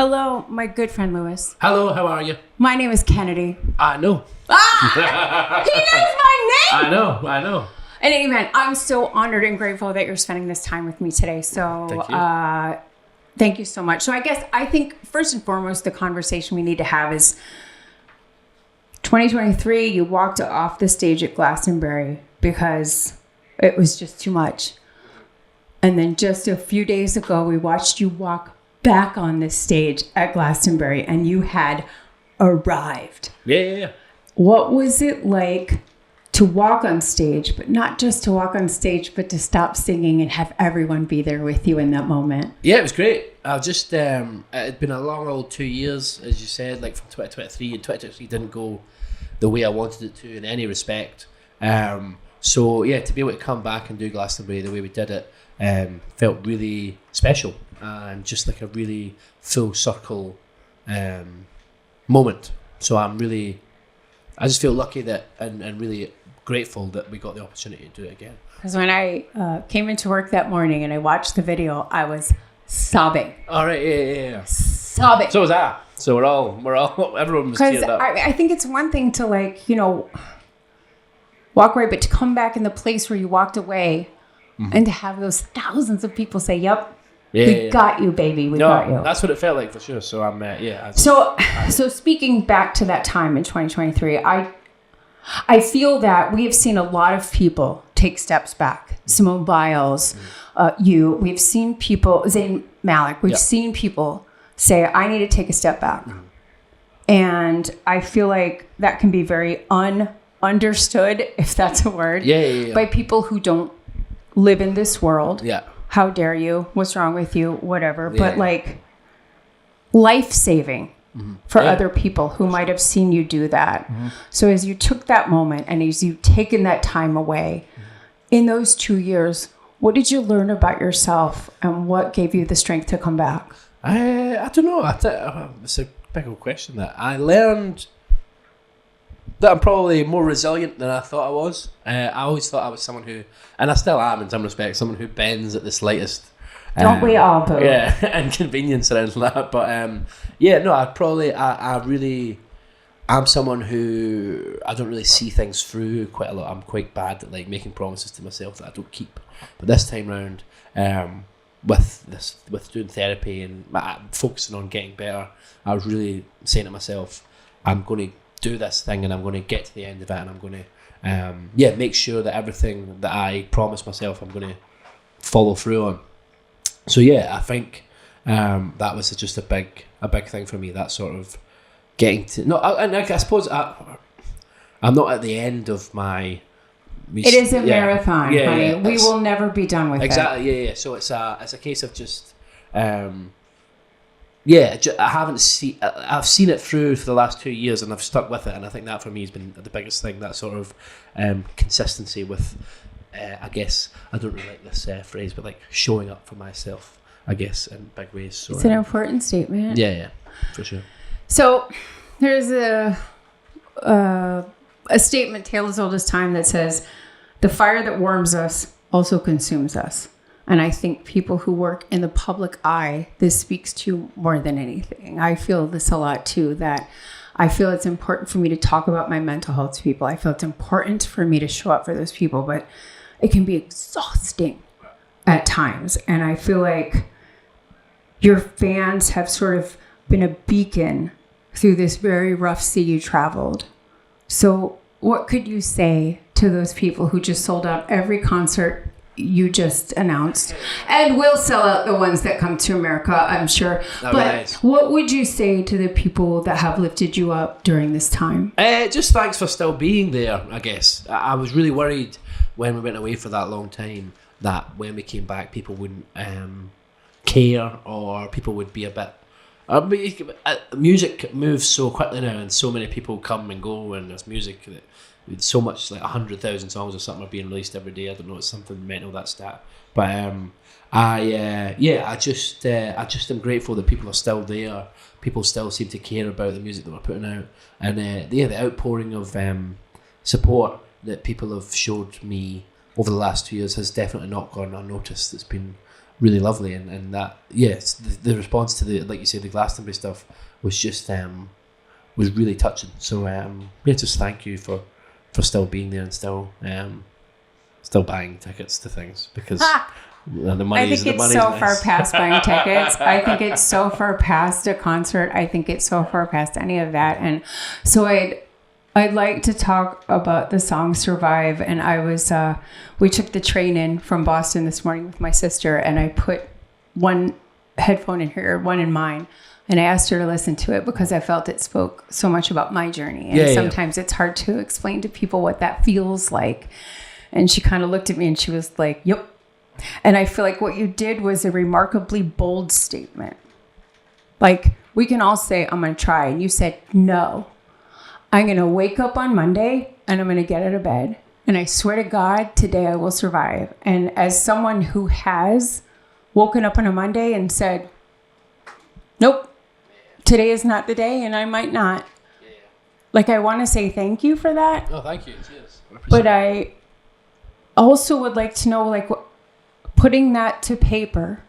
Hello, my good friend Lewis. Hello, how are you? My name is Kennedy. I know. He knows my name! I know. In any event, I'm so honored and grateful that you're spending this time with me today. So, thank you so much. So, I think first and foremost, the conversation we need to have is 2023, you walked off the stage at Glastonbury because it was just too much. And then just a few days ago, we watched you walk back on this stage at Glastonbury and you had arrived. Yeah. What was it like to walk on stage, but not just to walk on stage, but to stop singing and have everyone be there with you in that moment? Yeah, it was great. I just, it'd been a long old 2 years, as you said, like from 2023, and 2023 didn't go the way I wanted it to in any respect. So yeah, to be able to come back and do Glastonbury the way we did it, felt really special and just like a really full circle moment. So I just feel lucky that and really grateful that we got the opportunity to do it again. Because when I came into work that morning and I watched the video, I was sobbing. All right, yeah. Sobbing. So was I. So we're all everyone was teared up. I think it's one thing to walk away, but to come back in the place where you walked away and to have those thousands of people say, "Yep, we got you, baby. We got you." That's what it felt like for sure. So I'm So speaking back to that time in 2023, I feel that we have seen a lot of people take steps back. Simone Biles, we've seen people, Zayn Malik, we've seen people say, "I need to take a step back." And I feel like that can be very understood, if that's a word, by people who don't live in this world. Yeah. How dare you? What's wrong with you? Whatever. But life-saving for other people who might have seen you do that. So as you took that moment and as you've taken that time away, in those 2 years, what did you learn about yourself and what gave you the strength to come back? I don't know. It's a big old question that I learned that I'm probably more resilient than I thought I was. I always thought I was someone who, and I still am in some respects, someone who bends at the slightest. Don't we all, boo? Yeah, inconvenience around that. But I'm someone who I don't really see things through quite a lot. I'm quite bad at making promises to myself that I don't keep. But this time round, with doing therapy and focusing on getting better, I was really saying to myself, I'm going to do this thing and I'm going to get to the end of it and I'm going to make sure that everything that I promised myself I'm going to follow through on. So I think that was just a big thing for me, that sort of getting to I suppose I'm not at the end of my. It is a marathon, honey. Yeah, we will never be done with it. Exactly. Yeah. So it's a case of just. I've seen it through for the last 2 years and I've stuck with it, and I think that for me has been the biggest thing, that sort of consistency with, I guess, I don't really like this phrase, but showing up for myself, I guess, in big ways. So, it's an important statement. Yeah, for sure. So there's a statement, tale as old as time, that says, "The fire that warms us also consumes us." And I think people who work in the public eye, this speaks to more than anything. I feel this a lot too, that I feel it's important for me to talk about my mental health to people. I feel it's important for me to show up for those people, but it can be exhausting at times. And I feel like your fans have sort of been a beacon through this very rough sea you traveled. So what could you say to those people who just sold out every concert you just announced, and will sell out the ones that come to America, I'm sure? That'd be nice. What would you say to the people that have lifted you up during this time? Just thanks for still being there, I guess. I was really worried when we went away for that long time that when we came back people wouldn't care, or people would be a bit... music moves so quickly now and so many people come and go, and there's music that so much, 100,000 songs or something are being released every day. I don't know, it's something mental, that stat. But I just am grateful that people are still there. People still seem to care about the music that we're putting out, and the outpouring of support that people have showed me over the last 2 years has definitely not gone unnoticed. It's been really lovely, and that yes, the response to the, like you say, the Glastonbury stuff was just was really touching. So just thank you for still being there and still buying tickets to things, because the money is I think it's so far past buying tickets. I think it's so far past a concert. I think it's so far past any of that. And so I'd like to talk about the song Survive. And I was, we took the train in from Boston this morning with my sister, and I put one headphone in her, one in mine. And I asked her to listen to it because I felt it spoke so much about my journey. And sometimes it's hard to explain to people what that feels like. And she kind of looked at me and she was like, yep. And I feel like what you did was a remarkably bold statement. Like, we can all say, I'm going to try. And you said, no. I'm going to wake up on Monday and I'm going to get out of bed. And I swear to God, today I will survive. And as someone who has woken up on a Monday and said, nope, today is not the day and I might not. Like, I want to say thank you for that. Oh, thank you. Cheers. But I also would like to know, like, putting that to paper,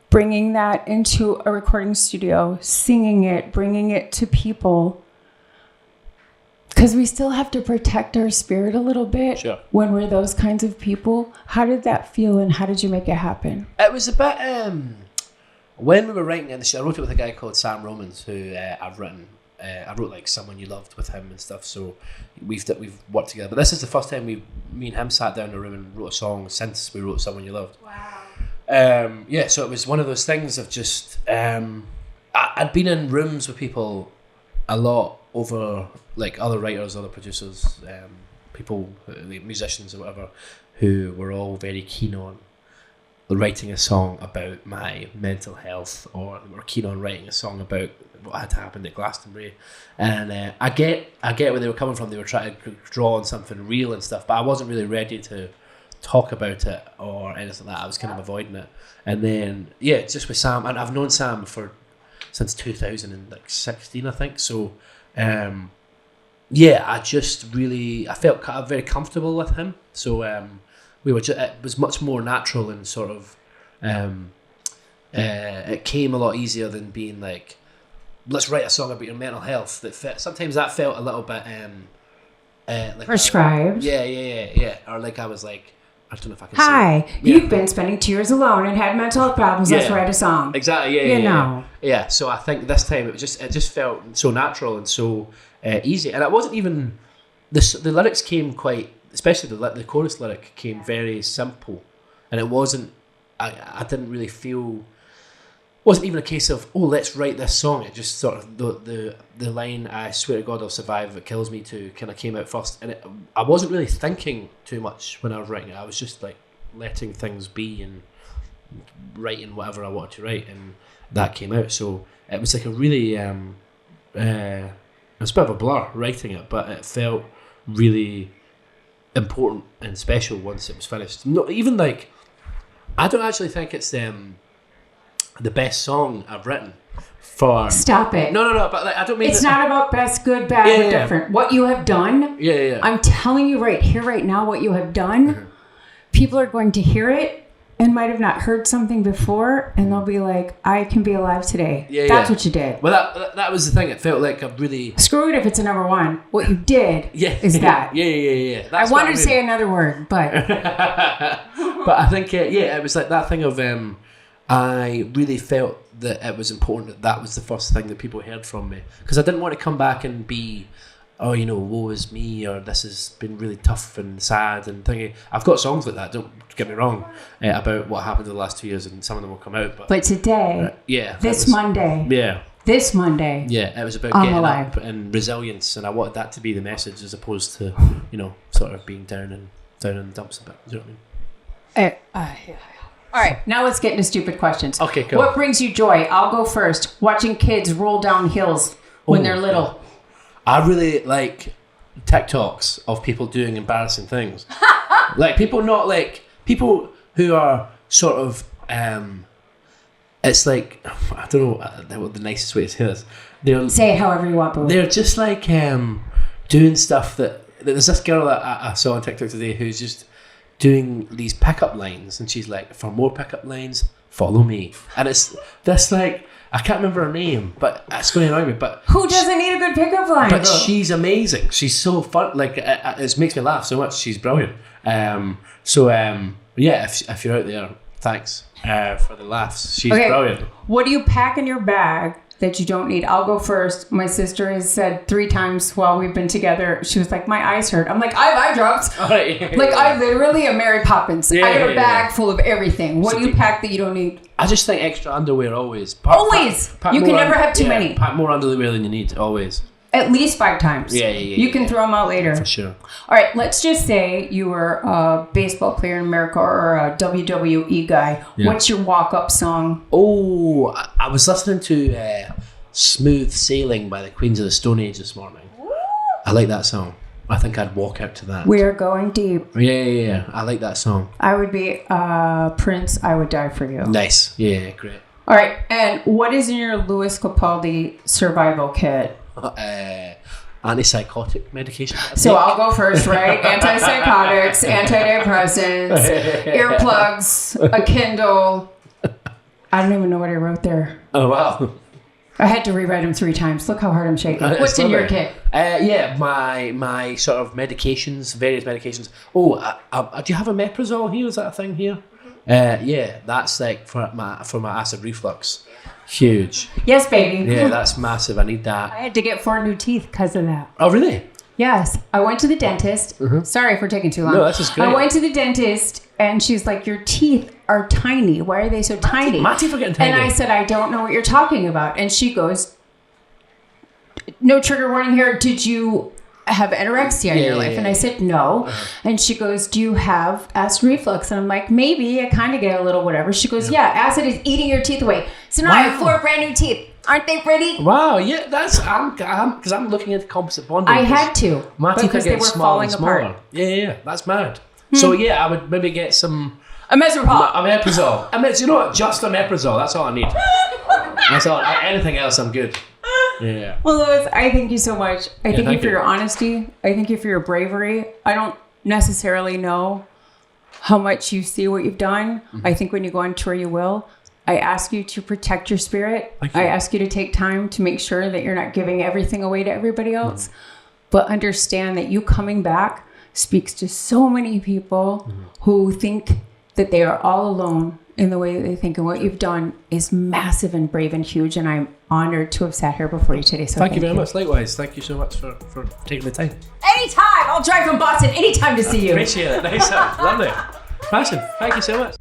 bringing that into a recording studio, singing it, bringing it to people. Because we still have to protect our spirit a little bit when we're those kinds of people. How did that feel and how did you make it happen? It was a bit, when we were writing it, I wrote it with a guy called Sam Romans, who I've written. I wrote like Someone You Loved with him and stuff, so we've worked together. But this is the first time me and him sat down in a room and wrote a song since we wrote Someone You Loved. Wow. So it was one of those things of just, I'd been in rooms with people a lot over, like, other writers, other producers, people, musicians or whatever, who were all very keen on writing a song about my mental health, or were keen on writing a song about what had happened at Glastonbury. And I get where they were coming from. They were trying to draw on something real and stuff, but I wasn't really ready to talk about it or anything like that. I was kind of avoiding it. And then, just with Sam, and I've known Sam since 2016, I think. So, I felt very comfortable with him. So, it was much more natural and sort of, it came a lot easier than being like, let's write a song about your mental health. Sometimes that felt a little bit like prescribed. Or like I was like, I don't know if I can Hi, you've been spending 2 years alone and had mental health problems. Let's write a song. Exactly. Yeah. So I think this time it just felt so natural and so easy, and it wasn't even the lyrics came quite, especially the chorus lyric came very simple, and it wasn't. I didn't really feel. Wasn't even a case of, oh, let's write this song. It just sort of the line, I swear to God I'll survive if it kills me too, kind of came out first, and I wasn't really thinking too much when I was writing it. I was just like letting things be and writing whatever I wanted to write, and that came out. So it was like a really it was a bit of a blur writing it, but it felt really important and special once it was finished. Not even like, I don't actually think it's the best song I've written for. Stop it. No, but like, I don't mean it's not about best, good, bad, or different. What you have done. I'm telling you right here, right now, what you have done. People are going to hear it and might have not heard something before, and they'll be like, I can be alive today. That's what you did. Well, that was the thing. It felt like a really... Screw it if it's a number one. What you did is that. Yeah. I wanted to say another word, but... But I think, it was like that thing of... I really felt that it was important that was the first thing that people heard from me, because I didn't want to come back and be, woe is me, or this has been really tough and sad and thingy. I've got songs like that, don't get me wrong, about what happened in the last 2 years, and some of them will come out. But today, this Monday, it was about getting up and resilience, and I wanted that to be the message as opposed to, sort of being down in the dumps a bit. Do you know what I mean? All right, now let's get into stupid questions. Okay, cool. What brings you joy? I'll go first. Watching kids roll down hills when they're little. I really like TikToks of people doing embarrassing things. Like people who are sort of, it's like, I don't know what the nicest way to say this. Say it however you want, boo. They're just like doing stuff there's this girl that I saw on TikTok today who's just doing these pickup lines, and she's like, for more pickup lines, follow me. And it's this like, I can't remember her name, but it's going to annoy me. But who doesn't need a good pickup line? But she's amazing. She's so fun. Like it makes me laugh so much. She's brilliant. Yeah, if you're out there, thanks for the laughs. She's brilliant. What do you pack in your bag that you don't need? I'll go first. My sister has said 3 times while we've been together, she was like, my eyes hurt. I'm like, I have eye drops. I literally am Mary Poppins. I got a bag full of everything. What do you pack that you don't need? I just think extra underwear always. Pack you can never have too many. Pack more underwear than you need, always. At least 5 times. You can throw them out later. For sure. All right, let's just say you were a baseball player in America or a WWE guy. Yeah. What's your walk-up song? Oh, I was listening to Smooth Sailing by the Queens of the Stone Age this morning. I like that song. I think I'd walk out to that. We're going deep. Yeah. I like that song. I would be Prince, I Would Die For You. Nice. Yeah, great. All right, and what is in your Louis Capaldi survival kit? Antipsychotic medication. So I'll go first, right? Antipsychotics, antidepressants, earplugs, a Kindle. I don't even know what I wrote there. Oh, wow. I had to rewrite them 3 times. Look how hard I'm shaking. What's in your kit? My sort of medications, various medications. Oh, do you have a Meprazole here? Is that a thing here? Yeah, that's like for my acid reflux. Huge. Yes, baby. Yeah, that's massive. I need that. I had to get 4 new teeth because of that. Oh, really? Yes. I went to the dentist. Sorry for taking too long. No, this is great. I went to the dentist and she's like, your teeth are tiny. Why are they so tiny? My teeth are getting tiny. And I said, I don't know what you're talking about. And she goes, no trigger warning here. Did you have anorexia in your life? And I said, no. And she goes, do you have acid reflux? And I'm like, maybe. I kind of get a little whatever. She goes, yeah, acid is eating your teeth away. So now I have 4 brand new teeth. Aren't they pretty? Wow, yeah, because I'm looking at composite bonding. I had to. My teeth are getting smaller and smaller. Apart. Yeah, that's mad. So yeah, I would maybe get some... A Meprazole. You know what? Just a Meprazole. That's all I need. That's all. Anything else, I'm good. Yeah. Well, Louis, I thank you so much. I thank you for your honesty. I thank you for your bravery. I don't necessarily know how much you see what you've done. I think when you go on tour, you will. I ask you to protect your spirit. I ask you to take time to make sure that you're not giving everything away to everybody else. But understand that you coming back speaks to so many people who think that they are all alone in the way that they think, and what you've done is massive and brave and huge, and I'm honored to have sat here before you today. So thank you very much. Likewise, thank you so much for taking the time. Anytime. I'll drive from Boston anytime to see you. Appreciate it. Nice. Lovely. Passion. Thank you so much.